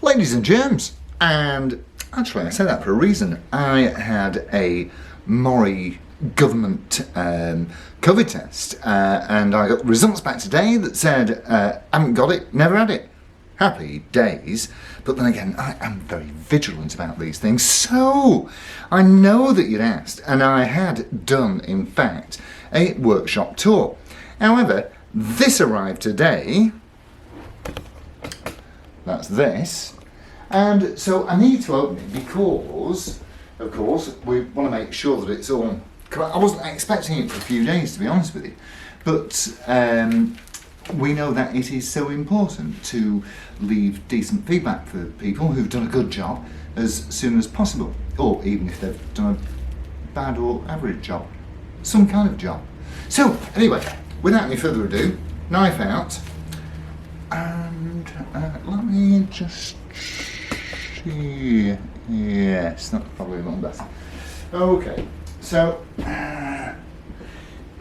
Ladies and germs, and actually I say that for a reason. I had a Mori government COVID test and I got results back today that said haven't got it, never had it. Happy days. But then again, I am very vigilant about these things, so I know that you'd asked, and I had done in fact a workshop tour. However, this arrived today. That's this, and so I need to open it because, of course, we want to make sure that it's all correct. I wasn't expecting it for a few days, to be honest with you, but we know that it is so important to leave decent feedback for people who've done a good job as soon as possible, or even if they've done a bad or average job, some kind of job. So anyway, without any further ado, knife out. And let me just see. Yes, that's probably a lot better. Okay, so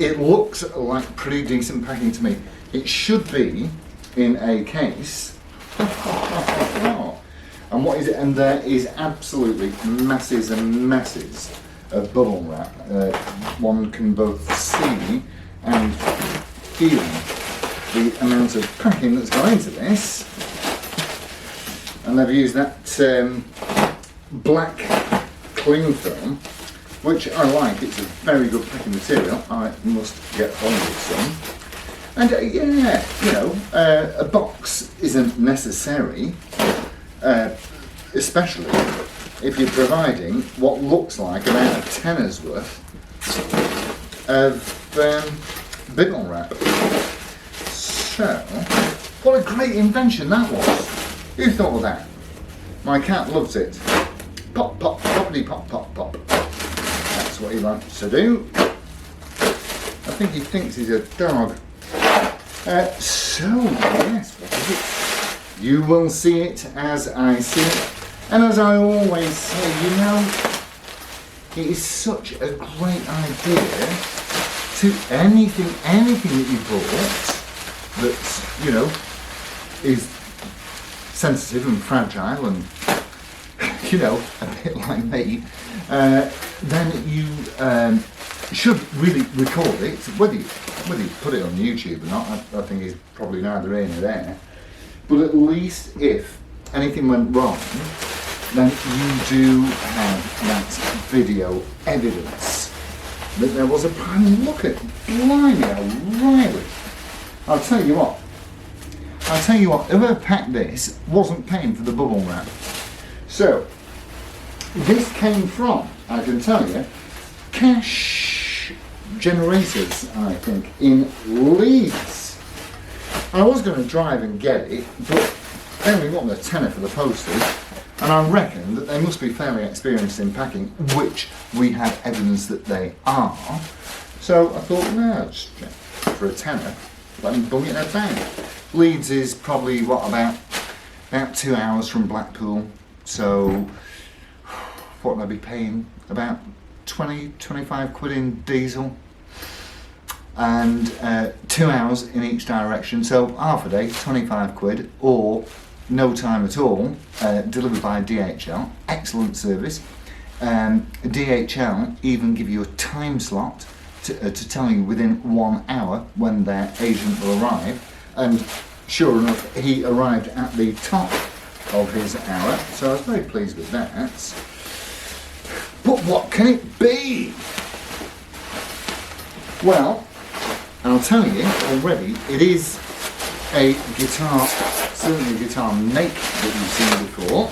it looks like pretty decent packing to me. It should be in a case. And what is it? And there is absolutely masses and masses of bubble wrap. One can both see and feel the amount of packing that's gone into this, and they've used that black cling film, which I like. It's a very good packing material. I must get hold of some. And yeah, you know, a box isn't necessary, especially if you're providing what looks like about a tenner's worth of bibble wrap. So, what a great invention that was. Who thought of that? My cat loves it. Pop, pop, poppity, pop, pop, pop. That's what he likes to do. I think he thinks he's a dog. So, yes, what is it? You will see it as I see it. And as I always say, you know, it is such a great idea to anything that you bought that, you know, is sensitive and fragile and, you know, a bit like me, then you should really record it. Whether you put it on YouTube or not, I think is probably neither here nor there. But at least if anything went wrong, then you do have that video evidence that there was a problem. Look at blimey, O'Reilly. I'll tell you what, whoever packed this wasn't paying for the bubble wrap. So, this came from, I can tell you, Cash Generators, I think, in Leeds. I was going to drive and get it, but they only wanted a tenner for the postage, and I reckon that they must be fairly experienced in packing, which we have evidence that they are. So I thought, no, just for a tenner, let me bung it in a bag. Leeds is probably, what, about 2 hours from Blackpool, so what would I be paying? About 20-25 quid in diesel, and 2 hours in each direction, so half a day, 25 quid, or no time at all, delivered by DHL. Excellent service. DHL even give you a time slot to tell you within 1 hour when their agent will arrive, and sure enough, he arrived at the top of his hour, so I was very pleased with that. But what can it be? Well, I'll tell you already, it is a guitar, certainly a guitar make that you've seen before,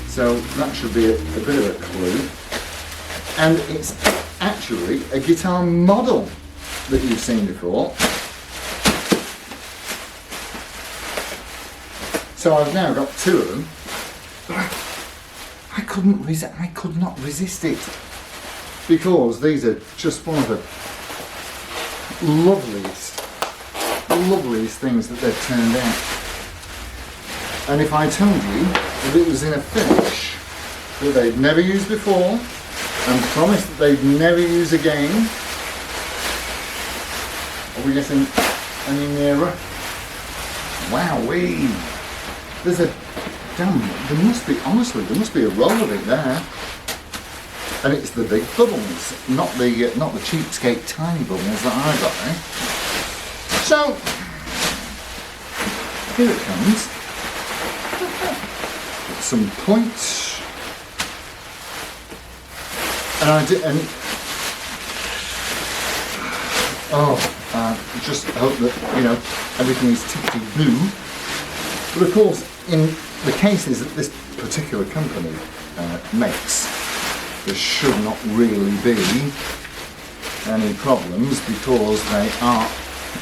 so that should be a bit of a clue. And it's actually a guitar model that you've seen before. So I've now got 2 of them, but I could not resist it, because these are just one of the loveliest things that they've turned out. And if I told you that it was in a finish that they'd never used before and promised that they'd never use again, are we getting any nearer? Wowee! There's a damn, honestly, there must be a roll of it there. And it's the big bubbles, not the cheapskate tiny bubbles that I got, eh? So, here it comes. Some points. And I just hope that, everything is tickety-boo. But of course, in the cases that this particular company makes, there should not really be any problems because they are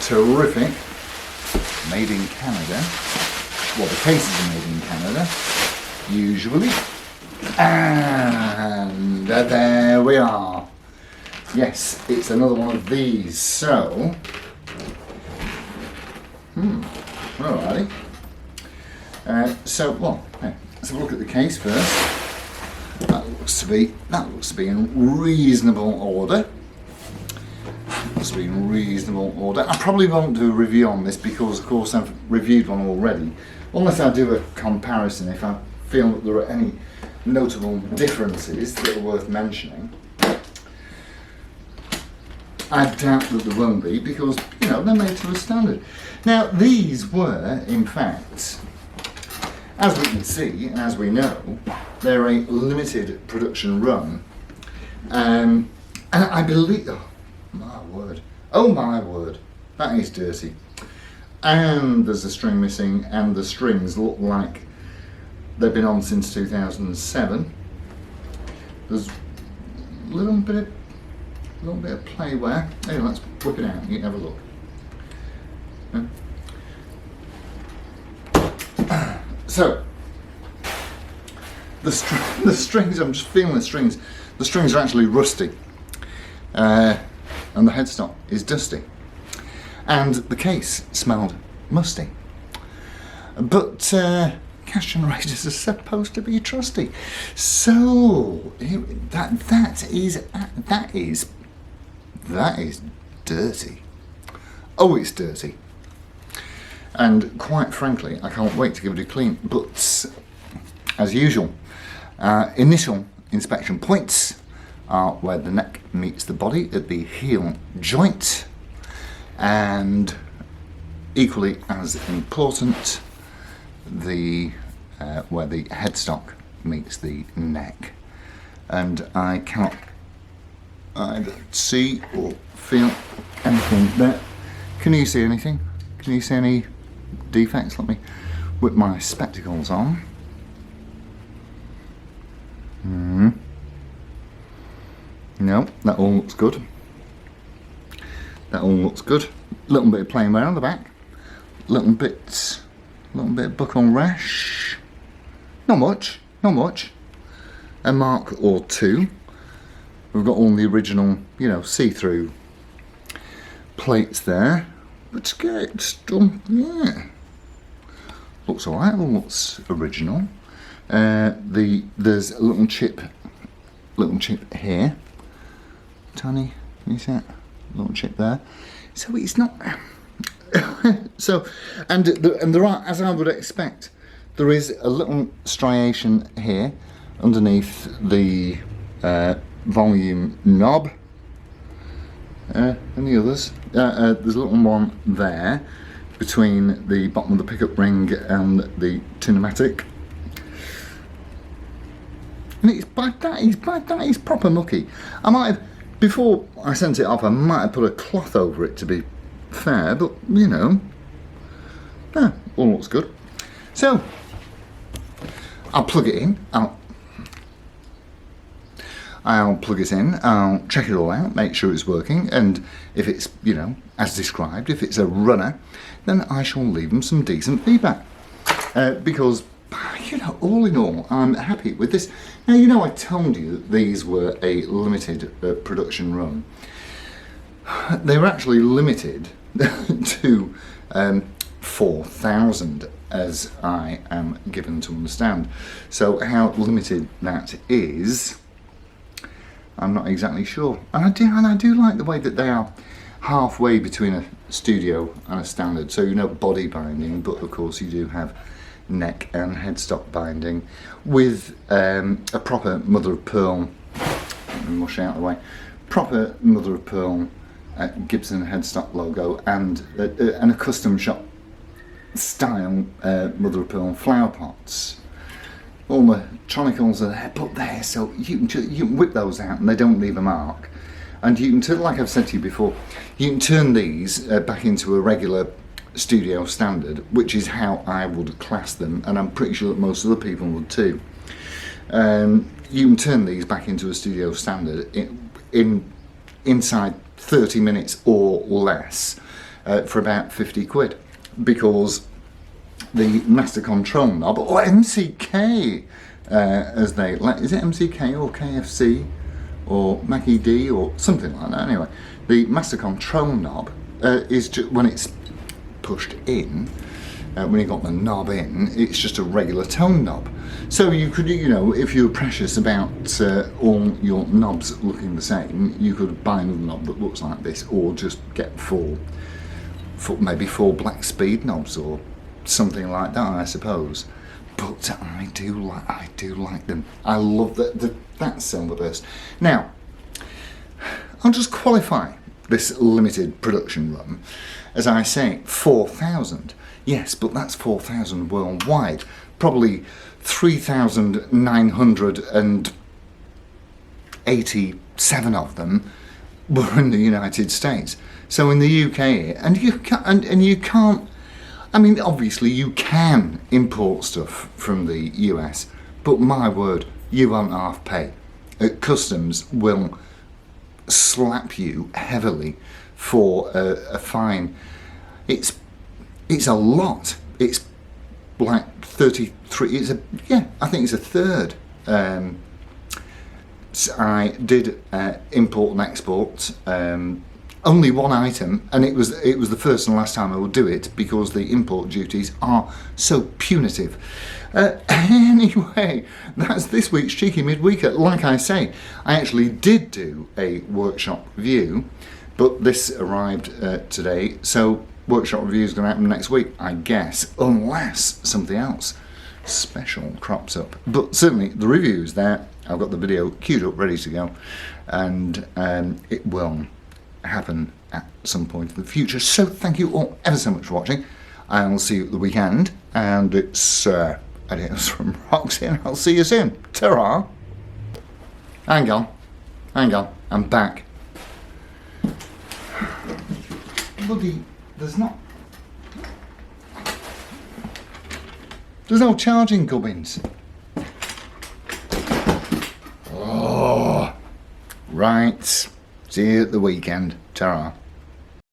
terrific. Made in Canada. Well, the cases are made in Canada, usually. And there we are. Yes, it's another one of these. So, alrighty. Let's have a look at the case first. That looks to be in reasonable order. I probably won't do a review on this because, of course, I've reviewed one already. Unless I do a comparison, if I feel that there are any notable differences that are worth mentioning. I doubt that there won't be because, they're made to a standard. Now, these were, in fact, as we can see, and as we know, they're a limited production run. And I believe, oh my word, that is dirty. And there's a string missing, and the strings look like they've been on since 2007. There's a little bit of play wear. Anyway, let's whip it out. You can have a look. So the strings. I'm just feeling the strings. The strings are actually rusty, and the headstock is dusty, and the case smelled musty. But cash generators are supposed to be trusty, so that is dirty. Oh, it's dirty. And quite frankly, I can't wait to give it a clean. But as usual, initial inspection points are where the neck meets the body at the heel joint, and equally as important, where the headstock meets the neck. And I cannot either see or feel anything there. Can you see anything? Can you see any defects? Let me whip my spectacles on. No, that all looks good. Little bit of plain wear on the back. Little bit of buckle rash. Not much. A mark or two. We've got all the original, see-through plates there. But still, yeah. Looks alright, looks original. There's a little chip here. Tiny, can you see that? Little chip there. So it's not. So, and there are, as I would expect, there is a little striation here underneath the volume knob. And the others. There's a little one there between the bottom of the pickup ring and the pneumatic. And that is proper mucky. I might have, before I sent it off, I might have put a cloth over it to be fair, but all looks good. So I'll plug it in. I'll plug it in, I'll check it all out, make sure it's working, and if it's, as described, if it's a runner, then I shall leave them some decent feedback. Because, all in all, I'm happy with this. Now, I told you that these were a limited production run. They were actually limited to 4,000, as I am given to understand. So how limited that is, I'm not exactly sure. And I do like the way that they are halfway between a studio and a standard. So body binding, but of course you do have neck and headstock binding with a proper mother of pearl, mush out of the way, proper mother of pearl Gibson headstock logo and a custom shop style mother of pearl flower pots. All the tronicles are there, but there, so you can whip those out and they don't leave a mark. And you can turn, like I've said to you before, you can turn these back into a regular studio standard, which is how I would class them, and I'm pretty sure that most other people would too. You can turn these back into a studio standard inside 30 minutes or less for about 50 quid, because the master control knob, or MCK as they like, is it MCK or KFC or Mackie D or something like that? Anyway, the master control knob is just, when it's pushed in, when you got the knob in, it's just a regular tone knob. So you could, you know, if you were precious about all your knobs looking the same, you could buy another knob that looks like this, or just get maybe four black speed knobs or something like that, I suppose. But I do like them. I love that silver burst. Now, I'll just qualify this limited production run. As I say, 4,000. Yes, but that's 4,000 worldwide. Probably 3,987 of them were in the United States. So in the UK, and you can't. I mean, obviously you can import stuff from the US, but my word, you won't half pay. Customs will slap you heavily for a fine. It's a lot. It's like 33. I think it's a third. So I did import and export. Only one item, and it was the first and last time I would do it, because the import duties are so punitive. Anyway, that's this week's Cheeky Midweeker. Like I say, I actually did do a workshop review, but this arrived today, so workshop review is going to happen next week, I guess, unless something else special crops up. But certainly the review's there. I've got the video queued up, ready to go, and it will happen at some point in the future. So thank you all ever so much for watching. I'll see you at the weekend, and it's adios from Roxy, and I'll see you soon. Ta-ra! Hang on, I'm back. Bloody, there's no charging gubbins. Oh, right. See you at the weekend. Ta-ra.